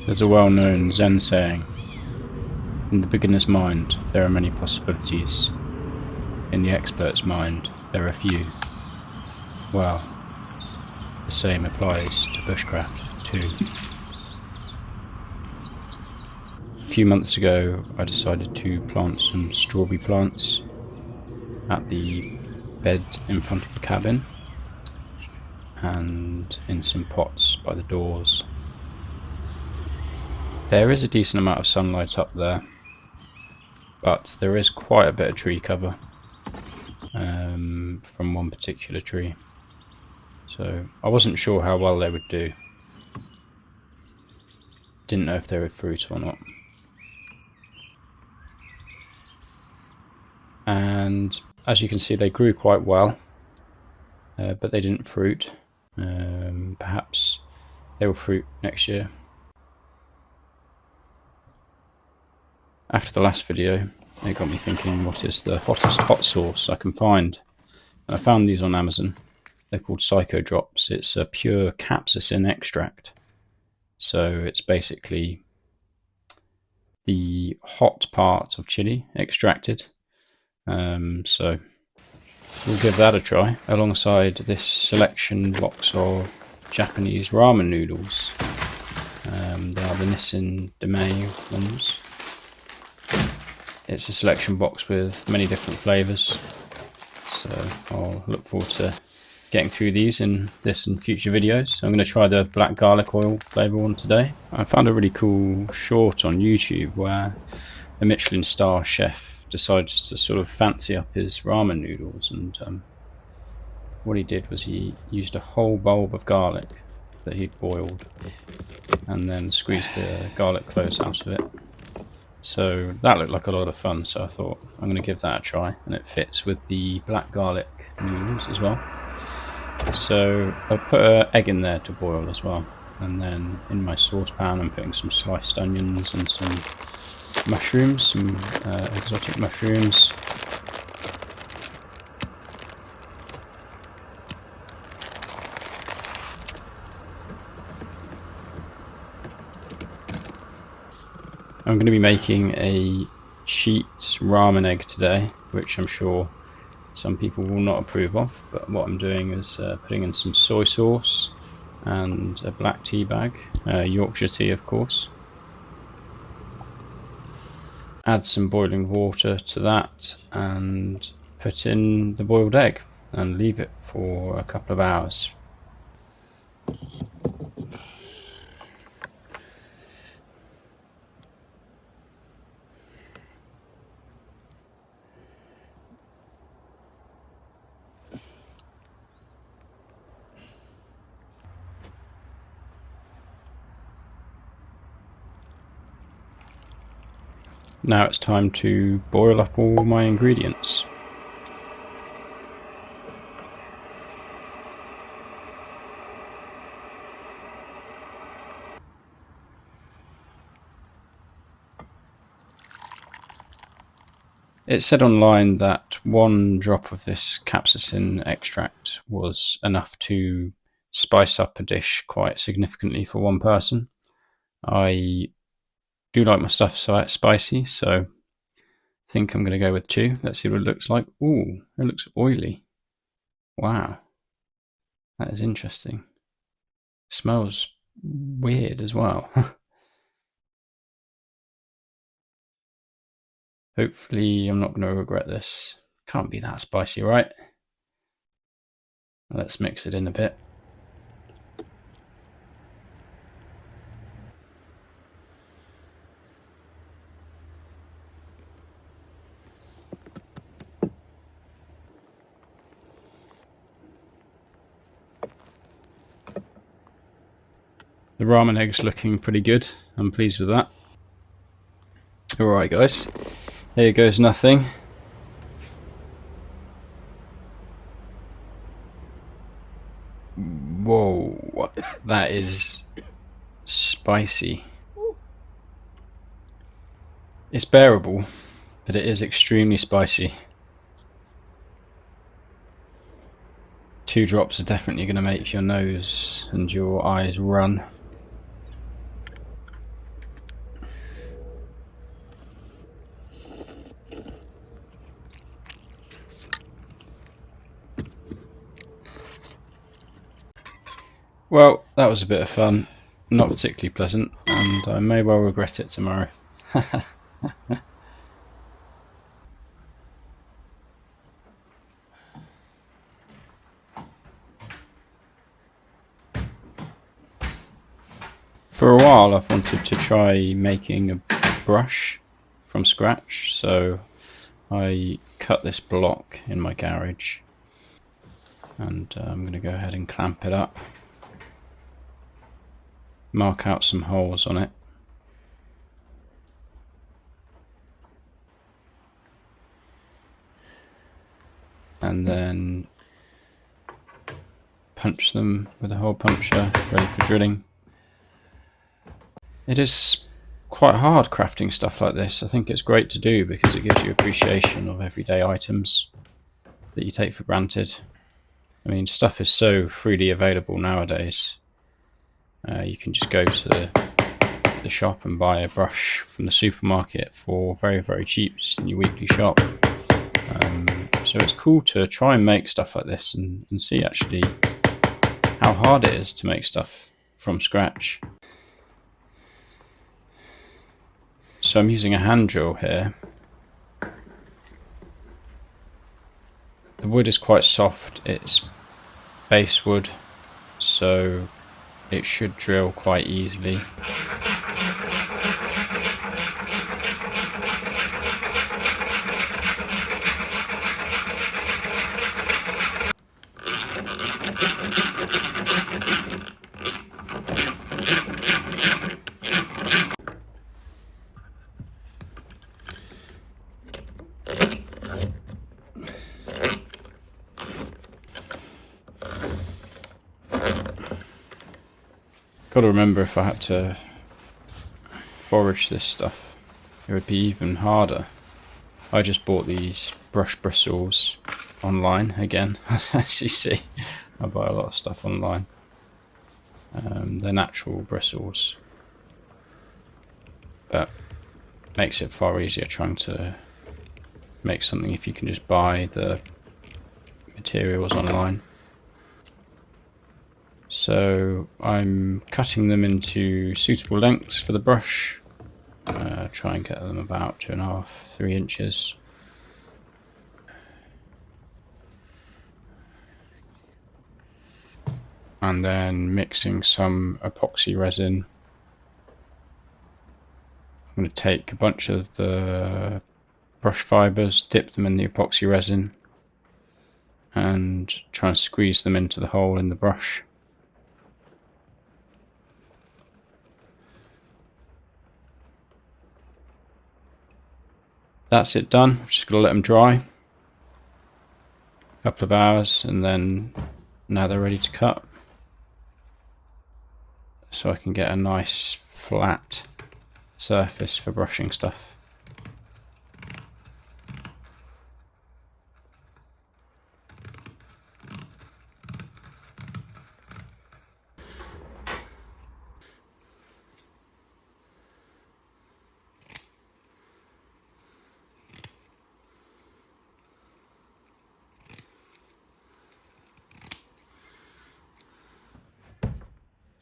There's a well-known Zen saying, in the beginner's mind there are many possibilities, in the expert's mind there are few. Well, the same applies to bushcraft too. A few months ago I decided to plant some strawberry plants at the bed in front of the cabin and in some pots by the doors. There is a decent amount of sunlight up there, but there is quite a bit of tree cover from one particular tree, so I wasn't sure how well they would do. Didn't know if they would fruit or not. And as you can see, they grew quite well, but they didn't fruit. Perhaps they will fruit next year. After the last video, it got me thinking, what is the hottest hot sauce I can find? And I found these on Amazon. They're called Psycho Drops. It's a pure capsaicin extract. So it's basically the hot part of chili extracted. So we'll give that a try, alongside this selection box of Japanese ramen noodles. They are the Nissin Demei ones. It's a selection box with many different flavours, so I'll look forward to getting through these in this and future videos. So I'm going to try the black garlic oil flavour one today. I found a really cool short on YouTube where a Michelin star chef decides to sort of fancy up his ramen noodles, and what he did was he used a whole bulb of garlic that he'd boiled and then squeezed the garlic cloves out of it. So that looked like a lot of fun, so I thought I'm going to give that a try, and it fits with the black garlic noodles as well. So I put an egg in there to boil as well, and then in my saucepan I'm putting some sliced onions and some mushrooms, some exotic mushrooms. I'm going to be making a cheat ramen egg today, which I'm sure some people will not approve of, but what I'm doing is putting in some soy sauce and a black tea bag, Yorkshire tea of course. Add some boiling water to that and put in the boiled egg and leave it for a couple of hours. Now it's time to boil up all my ingredients. It said online that 1 drop of this capsaicin extract was enough to spice up a dish quite significantly for one person. I do like my stuff spicy, so I think I'm going to go with 2. Let's see what it looks like. Ooh, it looks oily. Wow, that is interesting. Smells weird as well. Hopefully I'm not going to regret this. Can't be that spicy, right? Let's mix it in a bit. The ramen egg's looking pretty good. I'm pleased with that. Alright guys, here goes nothing. Whoa, that is spicy. It's bearable, but it is extremely spicy. 2 drops are definitely going to make your nose and your eyes run. Well, that was a bit of fun. Not particularly pleasant, and I may well regret it tomorrow. For a while I've wanted to try making a brush from scratch, so I cut this block in my garage, and I'm going to go ahead and clamp it up, mark out some holes on it, and then punch them with a hole puncher, ready for drilling. It is quite hard crafting stuff like this. I think it's great to do because it gives you appreciation of everyday items that you take for granted. I mean, stuff is so freely available nowadays. You can just go to the shop and buy a brush from the supermarket for very, very cheap, just in your weekly shop. So it's cool to try and make stuff like this and see actually how hard it is to make stuff from scratch. So I'm using a hand drill here. The wood is quite soft, it's base wood, so it should drill quite easily. Got to remember, if I had to forage this stuff, it would be even harder. I just bought these brush bristles online again. As you see, I buy a lot of stuff online. They're natural bristles, but makes it far easier trying to make something if you can just buy the materials online. So I'm cutting them into suitable lengths for the brush. Try and get them about 2.5 to 3 inches. And then mixing some epoxy resin. I'm going to take a bunch of the brush fibres, dip them in the epoxy resin, and try and squeeze them into the hole in the brush. That's it done. I'm just going to let them dry a couple of hours, and then now they're ready to cut. So I can get a nice flat surface for brushing stuff.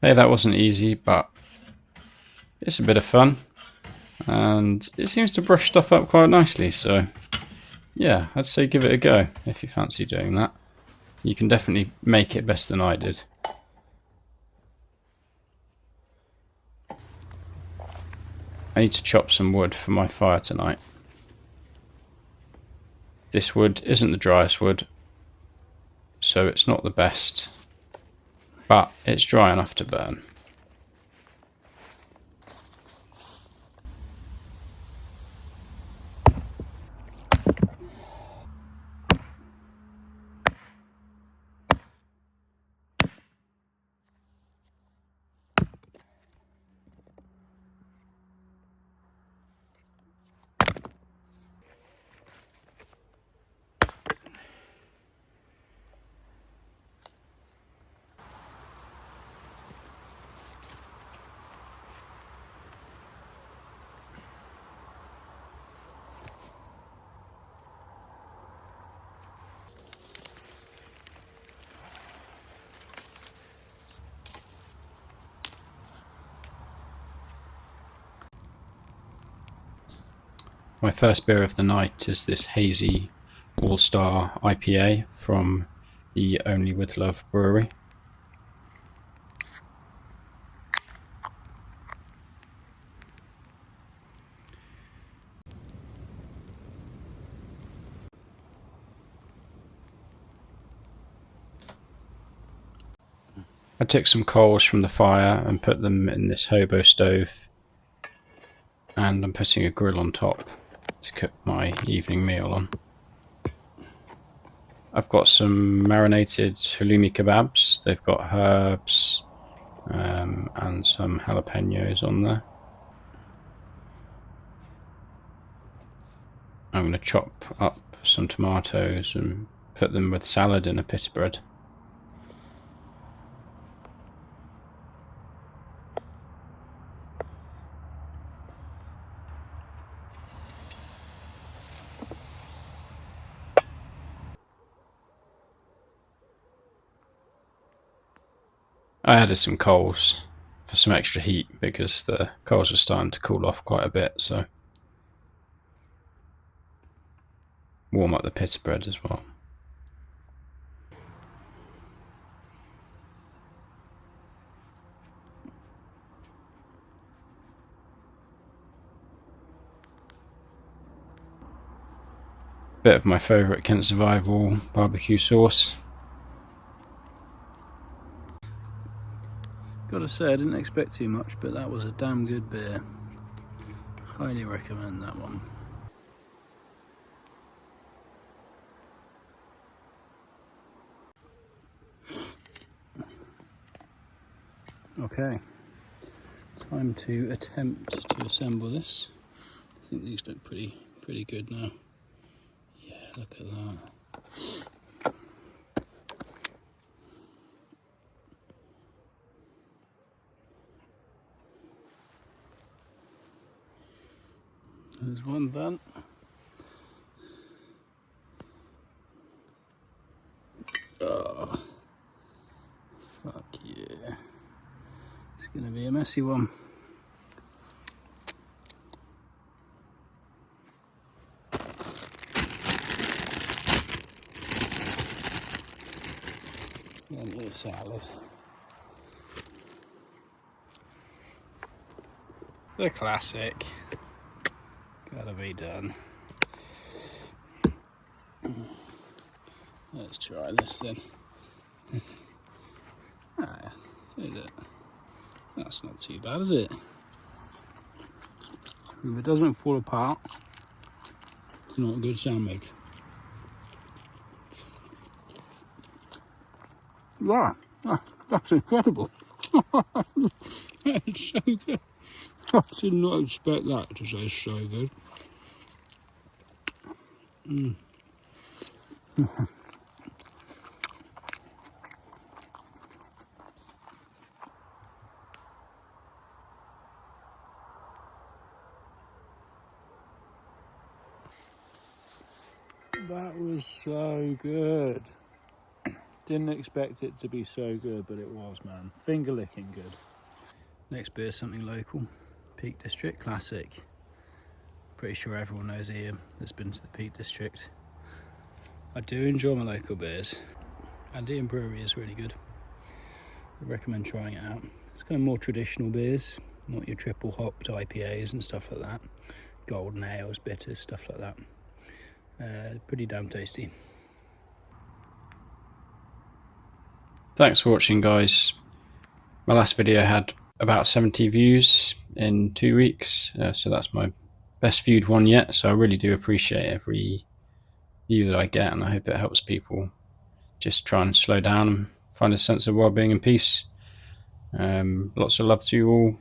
Hey, that wasn't easy, but it's a bit of fun, and it seems to brush stuff up quite nicely, so yeah, I'd say give it a go if you fancy doing that. You can definitely make it better than I did. I need to chop some wood for my fire tonight. This wood isn't the driest wood, so it's not the best, but it's dry enough to burn. My first beer of the night is this hazy All-Star IPA from the Only With Love brewery. I took some coals from the fire and put them in this hobo stove, and I'm putting a grill on top to cook my evening meal on. I've got some marinated halloumi kebabs. They've got herbs and some jalapenos on there. I'm going to chop up some tomatoes and put them with salad in a pita bread. I added some coals for some extra heat because the coals are starting to cool off quite a bit, so warm up the pita bread as well. Bit of my favourite Kent Survival barbecue sauce. Gotta say, I didn't expect too much, but that was a damn good beer. Highly recommend that one. Okay, time to attempt to assemble this. I think these look pretty good now. Yeah, look at that. There's one done. Oh, fuck yeah. It's gonna be a messy one. And your salad. The classic. Gotta be done. Let's try this then. Ah, is it? That's not too bad, is it? If it doesn't fall apart, it's not a good sandwich. Wow, that's incredible. That's so good. I did not expect that to taste so good. That was so good. Didn't expect it to be so good, but it was, man. Finger licking good. Next beer is something local. Peak District Classic. Pretty sure everyone knows here that's been to the Peak District. I do enjoy my local beers. Andean Brewery is really good. I recommend trying it out. It's kind of more traditional beers, not your triple hopped IPAs and stuff like that. Golden ales, bitters, stuff like that. Pretty damn tasty. Thanks for watching, guys. My last video had about 70 views in 2 weeks, so that's my best viewed one yet. So I really do appreciate every view that I get, and I hope it helps people just try and slow down and find a sense of well-being and peace. Lots of love to you all.